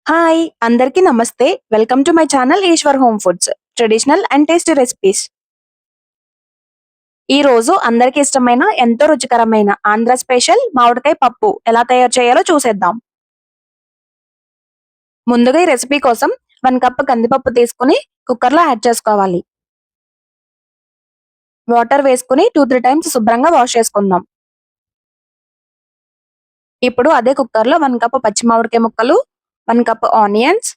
Hi! అందరికీ నమస్తే. Welcome to my channel Eshwar home foods. Traditional and tasty recipes. ఈ రోజు అందరికీ ఇష్టమైన ఎంతో రుచికరమైన ఆంధ్ర స్పెషల్ మామిడికాయ పప్పు ఎలా తయారు చేయాలో చూసేద్దాం. ముందుగా ఈ రెసిపీ కోసం 1 కప్ కందిపప్పు తీసుకుని కుక్కర్‌లో యాడ్ చేసుకోవాలి. వాటర్ వేసుకుని 2, 3 టైమ్స్ శుభ్రంగా వాష్ చేసుకుందాం. ఇప్పుడు అదే కుక్కర్‌లో 1 కప్ పచ్చి మామిడికాయ ముక్కలు, 1 కప్ ఆనియన్స్,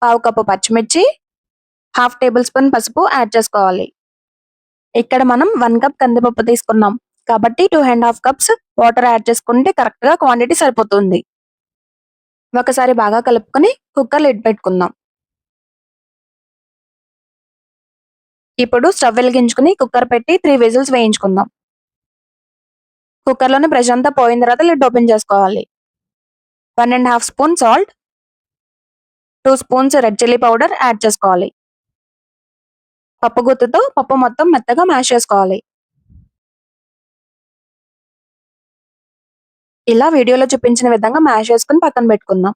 పావు కప్పు పచ్చిమిర్చి, హాఫ్ టేబుల్ స్పూన్ పసుపు యాడ్ చేసుకోవాలి. ఇక్కడ మనం 1 కప్ కందిపప్పు తీసుకున్నాం. కాబట్టి 2 కప్స్ వాటర్ యాడ్ చేసుకుంటే కరెక్ట్‌గా క్వాంటిటీ సరిపోతుంది. ఒకసారి బాగా కలుపుకొని కుక్కర్ లిడ్ పెట్టుకుందాం. ఇప్పుడు స్టవ్ వెలిగించుకుని కుక్కర్ పెట్టి 3 విజిల్స్ వేయించుకుందాం. కుక్కర్‌లోని ప్రెషర్ అంతా పోయిన తర్వాత లిడ్ ఓపెన్ చేసుకోవాలి. 1 spoon salt, 2 spoons red chilli powder add చేసుకోవాలి. పప్పు గుత్తుతో పప్పు మొత్తం మెత్తగా మ్యాష్ చేసుకోవాలి. ఇలా వీడియోలో చూపించిన విధంగా మ్యాష్ చేసుకుని పక్కన పెట్టుకుందాం.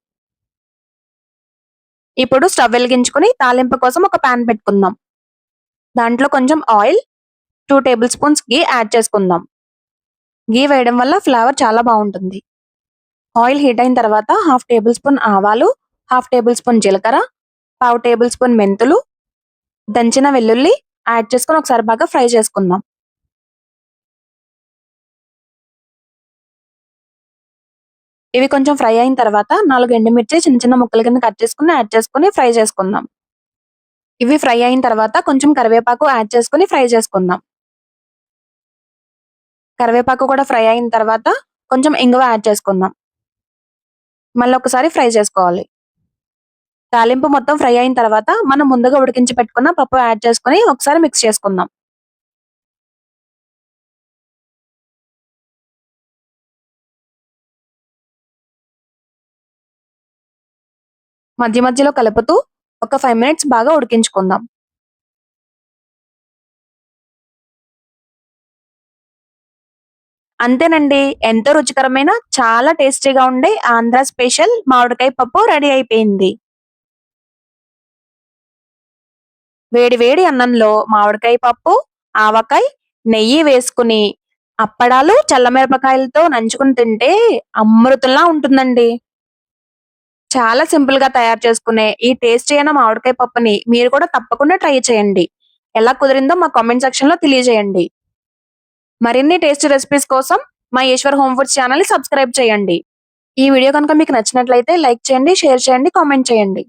ఇప్పుడు స్టవ్ వెలిగించుకుని తాలింపు కోసం ఒక పాన్ పెట్టుకుందాం. దాంట్లో కొంచెం ఆయిల్, 2 టేబుల్ స్పూన్స్ ఘీ యాడ్ చేసుకుందాం. ఘీ వేయడం వల్ల ఫ్లేవర్ చాలా బాగుంటుంది. ఆయిల్ హీట్ అయిన తర్వాత హాఫ్ టేబుల్ స్పూన్ ఆవాలు, హాఫ్ టేబుల్ స్పూన్ జీలకర్ర, పావు టేబుల్ స్పూన్ మెంతులు, దంచిన వెల్లుల్లి యాడ్ చేసుకుని ఒకసారి బాగా ఫ్రై చేసుకుందాం. ఇవి కొంచెం ఫ్రై అయిన తర్వాత 4 ఎండుమిర్చి చిన్న చిన్న ముక్కల కింద కట్ చేసుకుని యాడ్ చేసుకుని ఫ్రై చేసుకుందాం. ఇవి ఫ్రై అయిన తర్వాత కొంచెం కరివేపాకు యాడ్ చేసుకుని ఫ్రై చేసుకుందాం. కరివేపాకు కూడా ఫ్రై అయిన తర్వాత కొంచెం ఇంగువ యాడ్ చేసుకుందాం. మళ్ళీ ఒకసారి ఫ్రై చేసుకోవాలి. తాలింపు మొత్తం ఫ్రై అయిన తర్వాత మనం ముందుగా ఉడికించి పెట్టుకున్న పప్పు యాడ్ చేసుకుని ఒకసారి మిక్స్ చేసుకుందాం. మధ్య మధ్యలో కలుపుతూ ఒక 5 మినిట్స్ బాగా ఉడికించుకుందాం. అంతేనండి. ఎంతో రుచికరమైన చాలా టేస్టీగా ఉండే ఆంధ్ర స్పెషల్ మామిడికాయ పప్పు రెడీ అయిపోయింది. వేడి వేడి అన్నంలో మామిడికాయ పప్పు, ఆవకాయ, నెయ్యి వేసుకుని అప్పడాలు, చల్లమిరపకాయలతో నంచుకుని తింటే అమృతంలా ఉంటుందండి. చాలా సింపుల్ గా తయారు చేసుకునే ఈ టేస్టీ అయిన మామిడికాయ పప్పుని మీరు కూడా తప్పకుండా ట్రై చేయండి. ఎలా కుదిరిందో మా కామెంట్ సెక్షన్ లో తెలియజేయండి. మరిన్ని టేస్టీ రెసిపీస్ కోసం మా ఈశ్వర్ హోమ్ ఫుడ్స్ ఛానల్ ని సబ్స్క్రైబ్ చేయండి. ఈ వీడియో కనుక మీకు నచ్చినట్లయితే లైక్ చేయండి, షేర్ చేయండి, కామెంట్ చేయండి.